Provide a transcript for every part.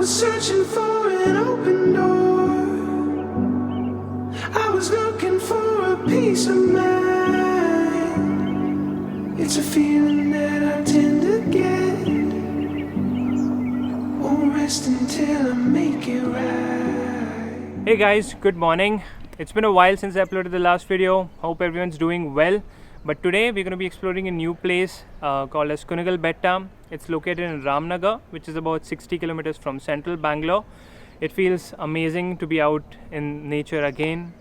was searching for an open door. I was looking for a peace of mind. It's a feeling that I tend to get. Won't rest until I make it right. Hey guys, good morning. It's been a while since I uploaded the last video. Hope everyone's doing well. But today we're going to be exploring a new place called as Kunigal Betta. It's located in Ramnagar, which is about 60 kilometers from central Bangalore. It feels amazing to be out in nature again.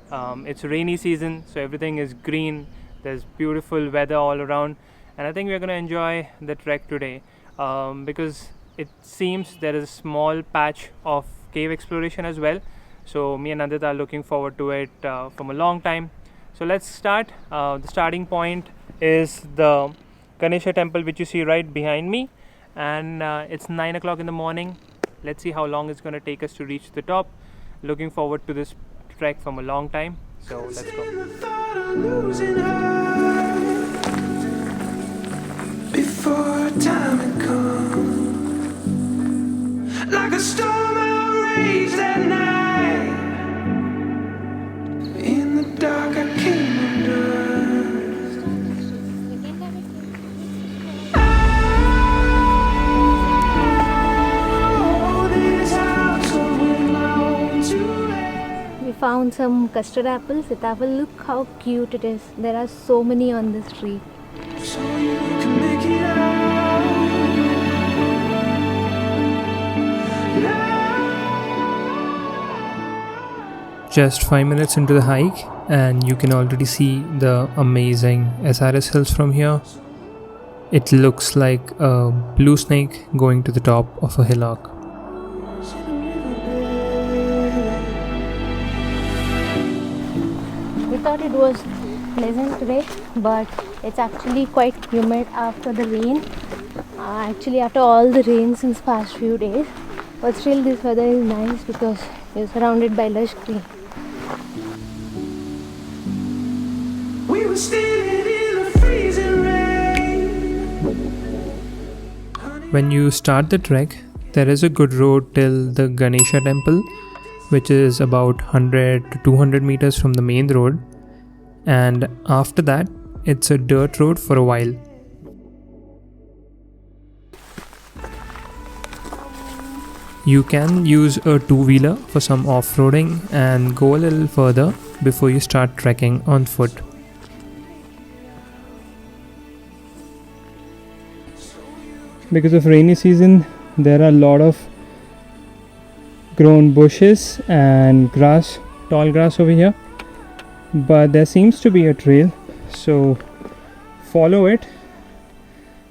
It's rainy season, so everything is green. There's beautiful weather all around, and I think we're going to enjoy the trek today because it seems there is a small patch of cave exploration as well. So me and Aditya are looking forward to it from a long time. So let's start. The starting point is the Ganesha temple, which you see right behind me, and it's 9 o'clock in the morning. Let's see how long it's going to take us to reach the top. Looking forward to this trek from a long time. So let's go. Before time had come, like a storm I raged that night. In the dark I came undone. Oh, this house will bring my home to rest. We found some custard apples. Sitapal, look how cute it is. There are so many on this tree. So you can make it out. Just 5 minutes into the hike and you can already see the amazing SRS hills from here. It looks like a blue snake going to the top of a hillock. We thought it was pleasant today, but it's actually quite humid after the rain. Actually after all the rain since past few days. But still this weather is nice because you're surrounded by lush green. We were standing in the freezing rain. When you start the trek, there is a good road till the Ganesha temple, which is about 100 to 200 meters from the main road, and after that it's a dirt road for a while. You can use a two-wheeler for some off-roading and go a little further before you start trekking on foot. Because of rainy season, there are a lot of grown bushes and grass, tall grass over here. But there seems to be a trail, so follow it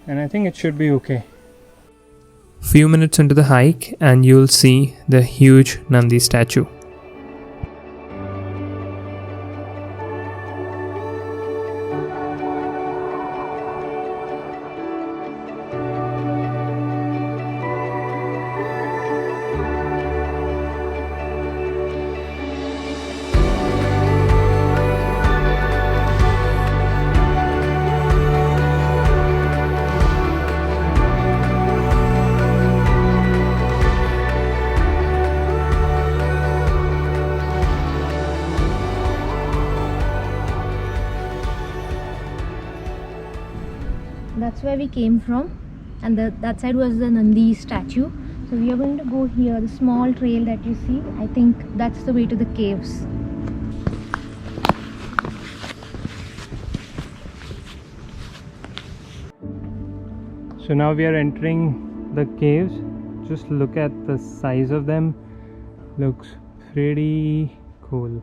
and I think it should be okay. Few minutes into the hike and you'll see the huge Nandi statue. That's where we came from, and that side was the Nandi statue. So we are going to go here, the small trail that you see. I think that's the way to the caves. So now we are entering the caves. Just look at the size of them. Looks pretty cool.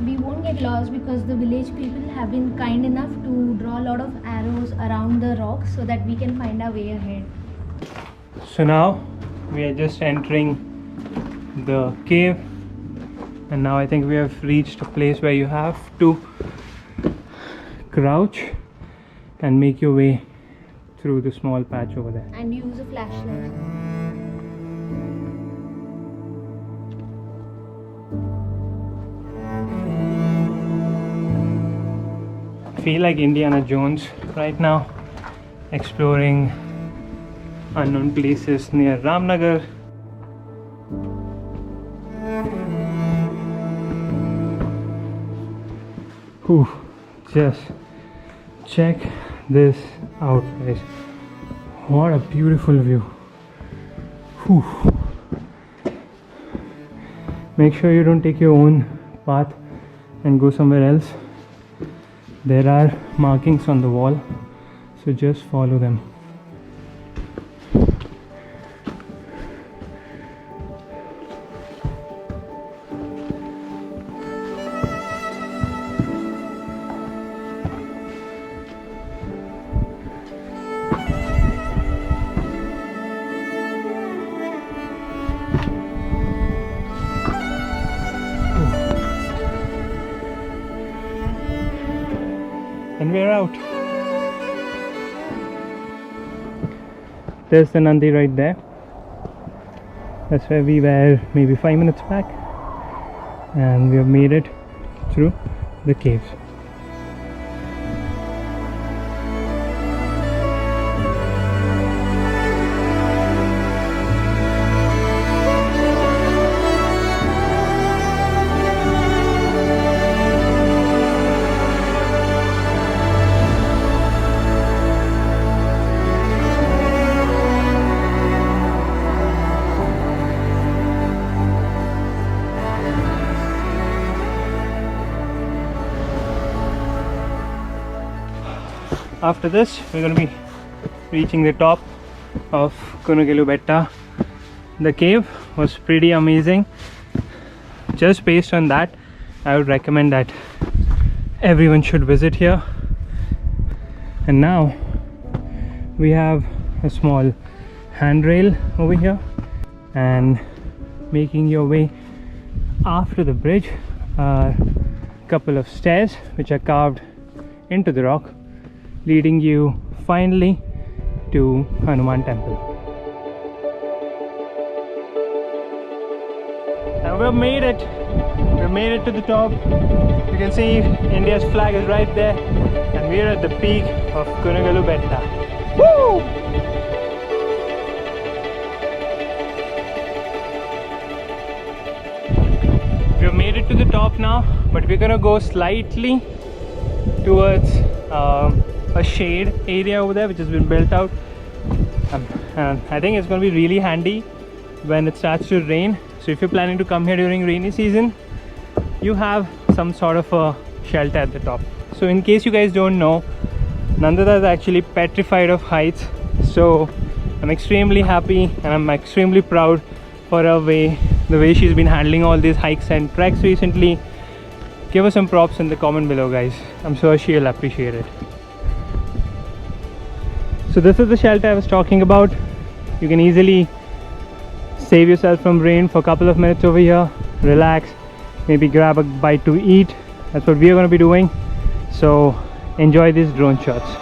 We won't get lost because the village people have been kind enough to draw a lot of arrows around the rocks so that we can find our way ahead. So now we are just entering the cave, and now I think we have reached a place where you have to crouch and make your way through the small patch over there. And use a flashlight. Feel like Indiana Jones right now, exploring unknown places near Ramnagar. Whew, just check this out, guys. What a beautiful view. Whew. Make sure you don't take your own path and go somewhere else. There are markings on the wall, so just follow them. And we're out. There's the Nandi right there. That's where we were maybe 5 minutes back, and we have made it through the caves. After this, we're going to be reaching the top of Kunugalu Betta. The cave was pretty amazing. Just based on that, I would recommend that everyone should visit here. And now we have a small handrail over here, and making your way after the bridge are a couple of stairs which are carved into the rock, leading you finally to Hanuman Temple. And we've made it. We've made it to the top. You can see India's flag is right there, and we're at the peak of Kunugalu Betta. Woo! We've made it to the top now, but we're gonna go slightly towards a shade area over there which has been built out, and I think it's going to be really handy when it starts to rain. So if you're planning to come here during rainy season, you have some sort of a shelter at the top. So in case you guys don't know, Nandita is actually petrified of heights, so I'm extremely happy and I'm extremely proud for her the way she's been handling all these hikes and treks recently. Give her some props in the comment below, guys. I'm sure she'll appreciate it. So this is the shelter I was talking about. You can easily save yourself from rain for a couple of minutes over here, relax, maybe grab a bite to eat. That's what we are going to be doing. So enjoy these drone shots.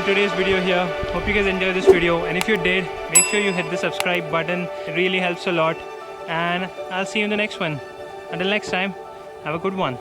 Today's video here. Hope you guys enjoyed this video, and if you did, make sure you hit the subscribe button. It really helps a lot, and I'll see you in the next one. Until next time, have a good one.